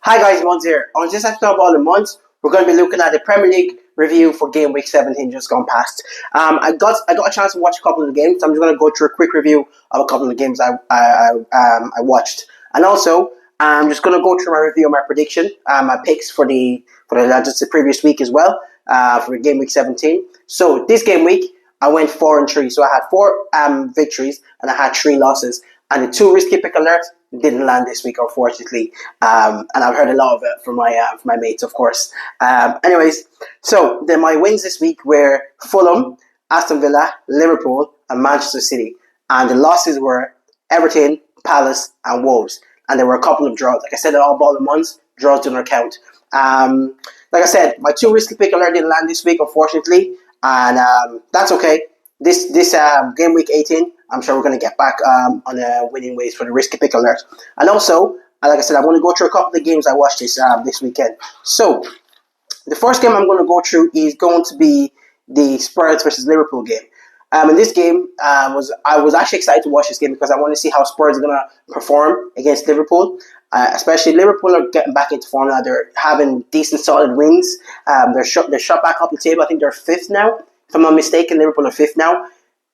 Hi guys, Mons here. On this episode of All in Months, we're going to be looking at the Premier League review for game week 17 just gone past. I got a chance to watch a couple of the games, so I'm just going to go through a quick review of a couple of the games I watched, and also I'm just going to go through my review of my prediction, my picks for the previous week as well, for game week 17. So this game week I went 4-3, so I had four victories and I had three losses, and the two risky pick alerts didn't land this week, unfortunately. And I've heard a lot of it from my mates, of course. Anyways, so then my wins this week were Fulham, Aston Villa, Liverpool, and Manchester City. And the losses were Everton, Palace, and Wolves. And there were a couple of draws. Like I said, all ball in ones. Draws do not count. Like I said, my two risky pick alert didn't land this week, unfortunately, and that's okay. This game week 18, I'm sure we're going to get back on the winning ways for the risky pick alert. And also, like I said, I'm going to go through a couple of the games I watched this weekend. So, the first game I'm going to go through is going to be the Spurs versus Liverpool game. In this game, I was actually excited to watch this game because I want to see how Spurs are going to perform against Liverpool. Especially Liverpool are getting back into form now. They're having decent, solid wins. They're shot back up the table. I think they're fifth now. If I'm not mistaken, Liverpool are fifth now.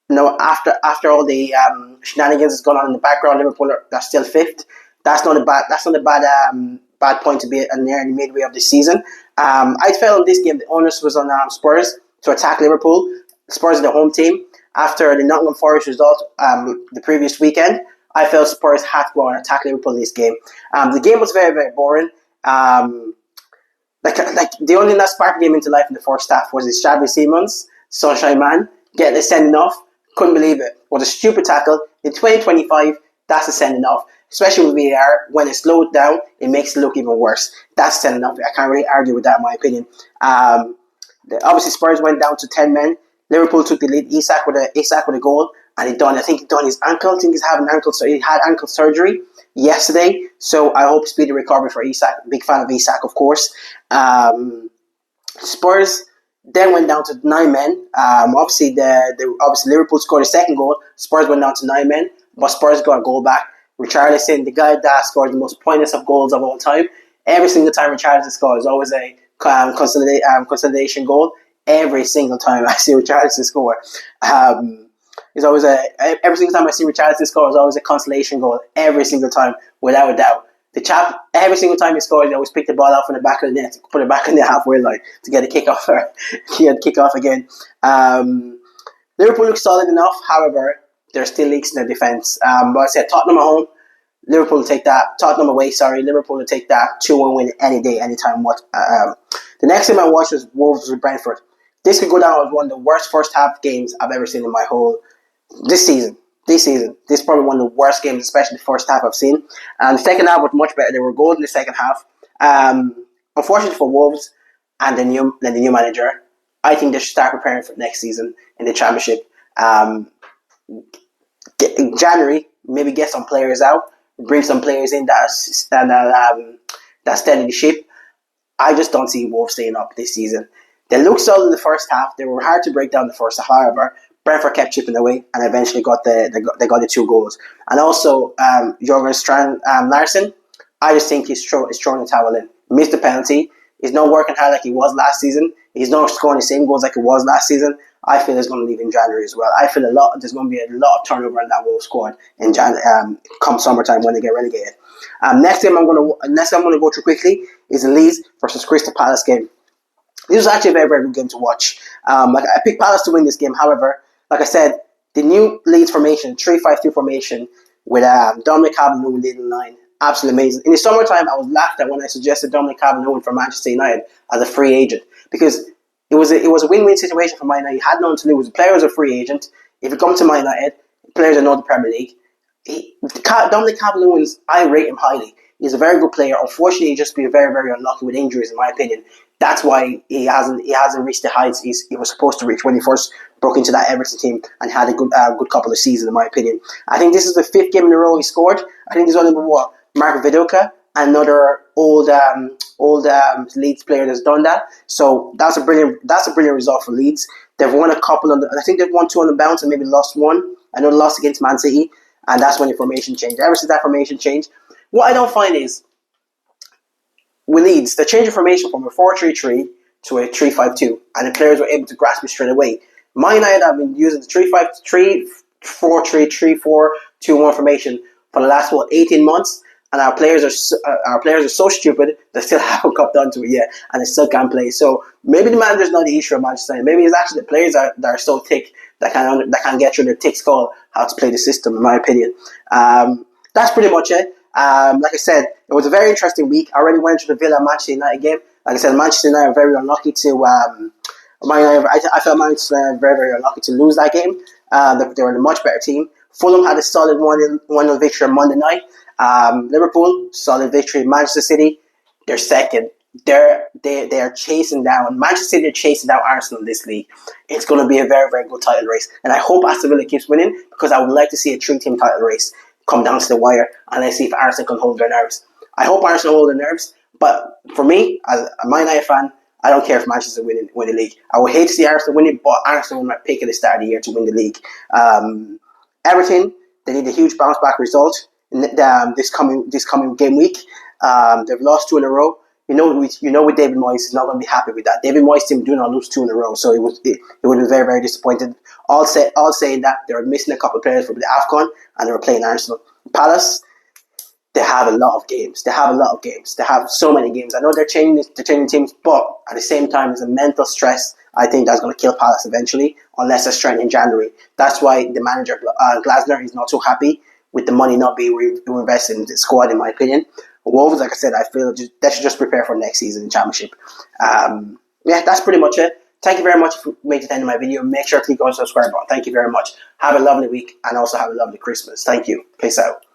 After all the shenanigans that's gone on in the background, Liverpool are still fifth. That's not a bad point to be near the midway of the season. I felt in this game the onus was on Spurs to attack Liverpool. Spurs are the home team. After the Nottingham Forest result the previous weekend, I felt Spurs had to go and attack Liverpool in this game. The game was very, very boring. Like the only thing that sparked the game into life in the first half was this Xavi Simons, Sunshine Man, getting a sending off. Couldn't believe it. What a stupid tackle. In 2025, that's a sending off. Especially with VAR, when it's slowed down, it makes it look even worse. That's sending off. I can't really argue with that, in my opinion. Obviously, Spurs went down to 10 men. Liverpool took the lead. Isak with a goal, and he done his ankle. I think he's having ankle. So he had ankle surgery yesterday. So I hope speedy recovery for Isak. Big fan of Isak, of course. Spurs then went down to 9 men. Obviously Liverpool scored a second goal. Spurs went down to 9 men, but Spurs got a goal back. Richarlison, the guy that scores the most pointless of goals of all time. Every single time Richarlison scores, always a consolidation goal. Every single time I see Richarlison score, it's always every single time I see Richarlison score, it's always a consolation goal. Every single time, without a doubt. The chap, every single time he scores, he always pick the ball out from the back of the net, put it back in the halfway line to get a kick off again. Liverpool looks solid enough, however, there are still leaks in their defence. But I said Tottenham at home, Liverpool will take that. Tottenham away, Liverpool will take that 2-1 win any day, anytime. The next game I watched was Wolves with Brentford. This could go down as one of the worst first half games I've ever seen in my whole this season. This is probably one of the worst games, especially the first half I've seen. The second half was much better. There were goals in the second half. Unfortunately for Wolves and the new manager, I think they should start preparing for next season in the Championship. In January, maybe get some players out, bring some players in that steady the ship. I just don't see Wolves staying up this season. They looked solid in the first half. They were hard to break down the first half. However, Brentford kept chipping away and eventually got the 2 goals. And also, Jorgen Strand Larsen, I just think he's throwing the towel in. Missed the penalty. He's not working hard like he was last season. He's not scoring the same goals like he was last season. I feel he's going to leave in January as well. I feel there's going to be a lot of turnover in that Wolves squad in come summertime when they get relegated. Next game I'm going to go through quickly is the Leeds versus Crystal Palace game. This was actually a very, very good game to watch. I picked Palace to win this game. However, like I said, the new Leeds formation, 3-5-2 formation, with Dominic Calvert-Lewin leading the line, absolutely amazing. In the summertime, I was laughed at when I suggested Dominic Calvert-Lewin for Manchester United as a free agent because it was a win-win situation for Man United. He had nothing to lose. The player was a free agent. If you come to Man United, players that know the Premier League. Dominic Calvert-Lewin, I rate him highly. He's a very good player. Unfortunately, he's just been very, very unlucky with injuries, in my opinion. That's why he hasn't reached the heights he was supposed to reach when he first broke into that Everton team and had a good couple of seasons, in my opinion. I think this is the 5th game in a row he scored. I think there's only Mark Viduka, another old Leeds player that's done that. So that's a brilliant result for Leeds. They've won a couple I think they've won 2 on the bounce and maybe lost 1. I know they lost against Man City, and that's when the formation changed. Ever since that formation changed, what I don't find is with Leeds, they changed the formation from a 4-3-3 to a 3-5-2, and the players were able to grasp it straight away. Man United have been using the 3-5-3, 4-3, 3-4-2-1 formation for the last 18 months, and our players are so stupid they still haven't got done to it yet, and they still can't play. So maybe the manager's not the issue of Manchester United. Maybe it's actually the players that are so thick that can get through their thick skull how to play the system. In my opinion, that's pretty much it. Like I said, it was a very interesting week. I already went to the Villa Manchester United game. Like I said, Manchester United are very unlucky to. I felt Manchester United very, very unlucky to lose that game. They were a much better team. Fulham had a solid 1-0 victory on Monday night. Liverpool, solid victory. Manchester City, they're second. They are chasing down. Manchester City are chasing down Arsenal in this league. It's going to be a very, very good title race. And I hope Aston Villa keeps winning because I would like to see a 3-team title race come down to the wire and let's see if Arsenal can hold their nerves. I hope Arsenal hold their nerves, but for me, as a Man United fan, I don't care if Manchester win the league. I would hate to see Arsenal win it, but Arsenal were my pick at the start of the year to win the league. Everton, they need a huge bounce back result in this coming game week. They've lost 2 in a row. You know, with David Moyes, he's not going to be happy with that. David Moyes' team do not lose 2 in a row, so it would be very, very disappointed. All saying that they were missing a couple of players from the AFCON, and they were playing Arsenal. Palace, they have a lot of games. They have so many games. I know they're changing teams, but at the same time, there's a mental stress. I think that's going to kill Palace eventually, unless they're strength in January. That's why the manager Glasner is not so happy with the money not being reinvested in the squad, in my opinion. Wolves, like I said, I feel they should just prepare for next season in Championship. That's pretty much it. Thank you very much for making it to the end of my video. Make sure to click on the subscribe button. Thank you very much. Have a lovely week and also have a lovely Christmas. Thank you. Peace out.